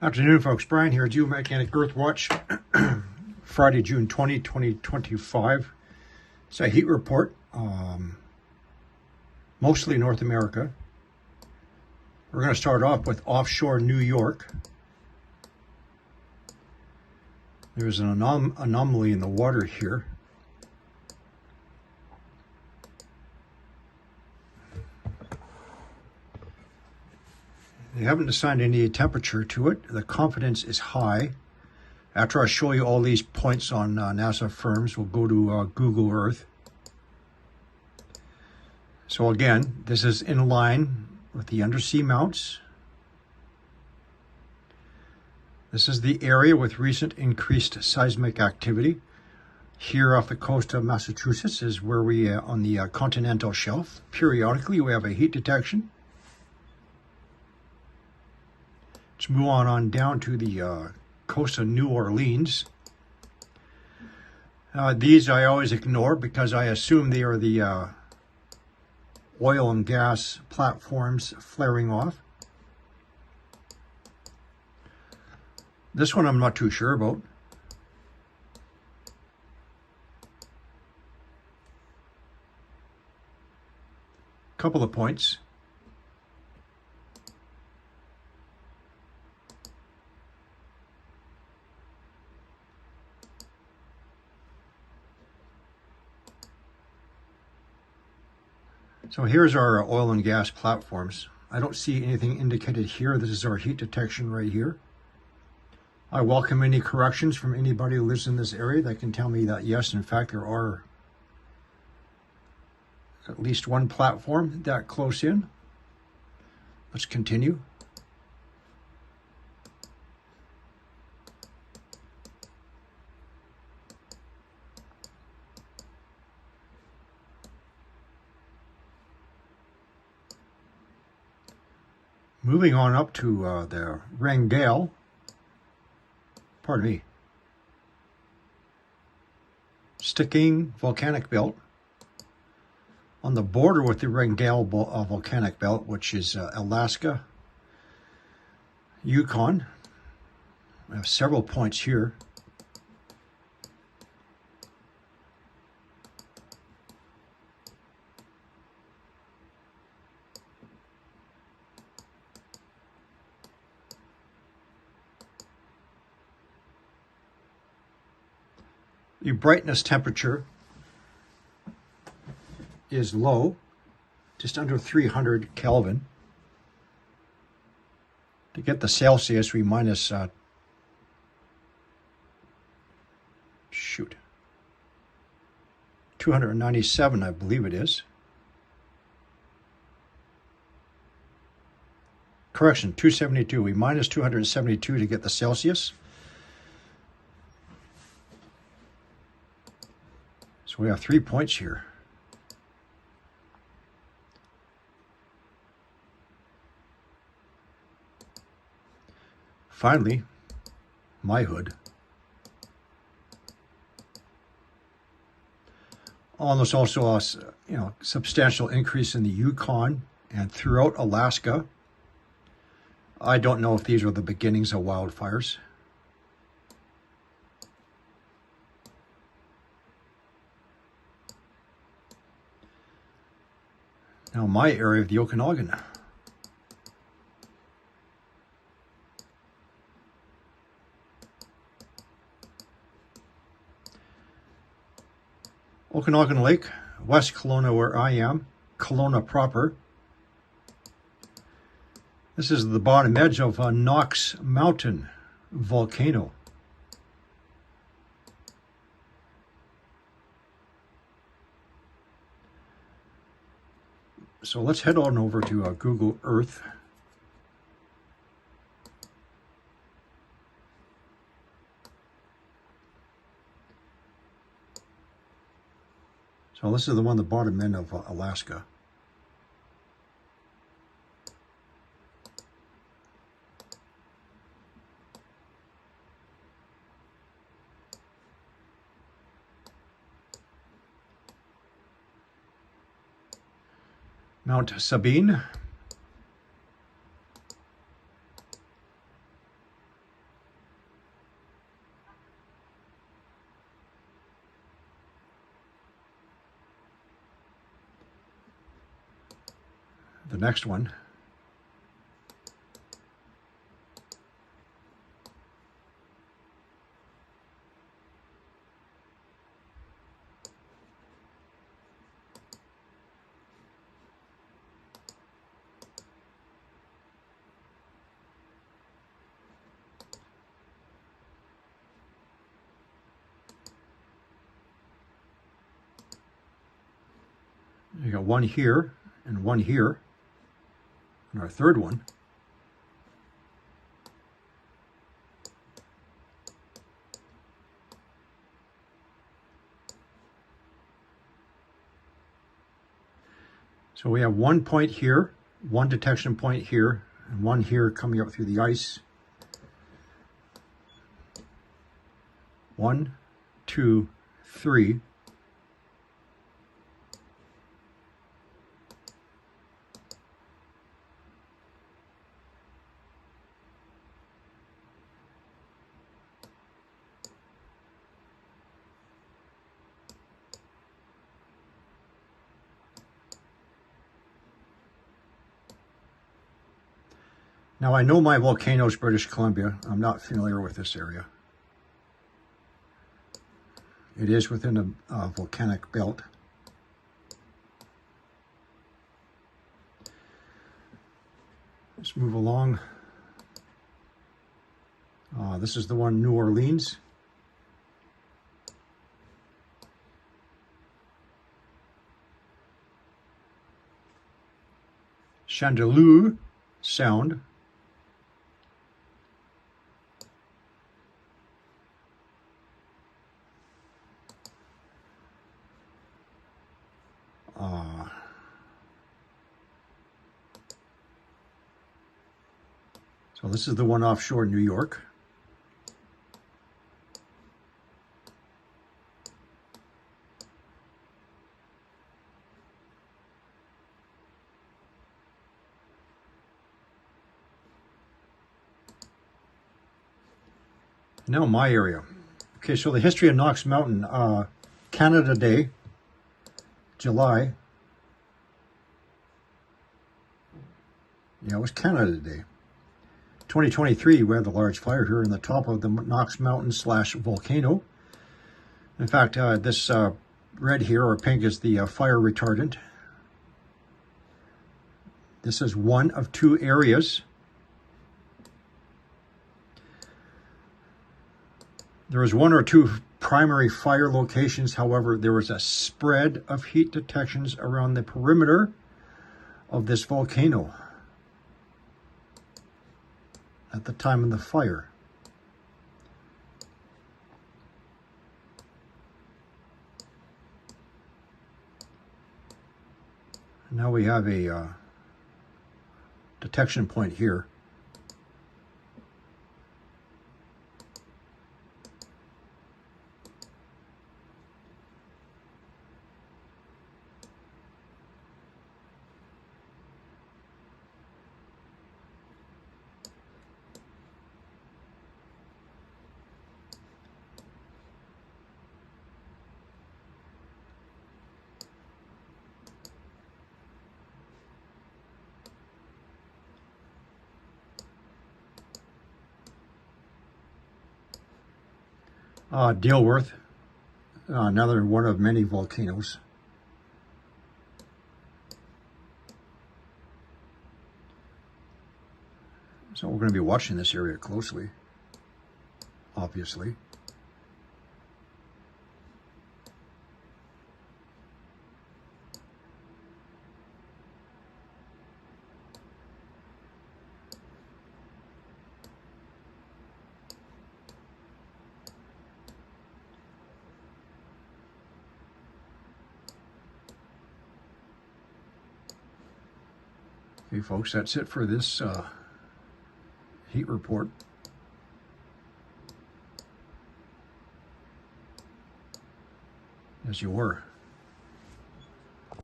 Afternoon, folks. Brian here, Volcanic Earth Watch, Friday, June 20, 2025. It's a heat report, mostly North America. We're going to start off with offshore New York. There's an anomaly in the water here. They haven't assigned any temperature to it. The confidence is high. After I show you all these points on NASA firms, we'll go to Google Earth. So again, this is in line with the undersea mounts. This is the area with recent increased seismic activity. Here off the coast of Massachusetts is where we, on the continental shelf, periodically we have a heat detection. Let's move on down to the coast of New Orleans. These I always ignore because I assume they are the oil and gas platforms flaring off. This one I'm not too sure about. Couple of points. So here's our oil and gas platforms. I don't see anything indicated here. This is our heat detection right here. I welcome any corrections from anybody who lives in this area that can tell me that yes, in fact, there are at least one platform that close in. Let's continue. Moving on up to the Wrangell, Sticking Volcanic Belt. On the border with the Wrangell Volcanic Belt, which is Alaska, Yukon. I have several points here. The brightness temperature is low, just under 300 Kelvin. To get the Celsius, we minus 297, I believe it is. Correction, 272. We minus 272 to get the Celsius. So we have 3 points here. Finally, my hood. Almost also a substantial increase in the Yukon and throughout Alaska. I don't know if these are the beginnings of wildfires. Now my area of the Okanagan. Okanagan Lake, West Kelowna where I am, Kelowna proper. This is the bottom edge of a Knox Mountain volcano. So let's head on over to Google Earth. So this is the one, the bottom end of Alaska. Mount Sabine. the next one. You got one here and one here, and our third one. So we have one point here, one detection point here, and one here coming up through the ice. 1, 2, 3. Now I know my volcanoes, British Columbia. I'm not familiar with this area. It is within a volcanic belt. Let's move along. This is the one, New Orleans. Chandeleur Sound. So this is the one offshore New York. Now my area. Okay, so the history of Knox Mountain, Canada Day, July. Yeah, it was Canada Day. 2023, we had the large fire here in the top of the Knox Mountain / volcano. In fact, this red here, or pink, is the fire retardant. This is one of 2 areas. There was 1 or 2 primary fire locations. However, there was a spread of heat detections around the perimeter of this volcano at the time of the fire. Now we have a detection point here. Dilworth, another one of many volcanoes. So we're going to be watching this area closely, obviously. Okay, folks, that's it for this heat report. As you were.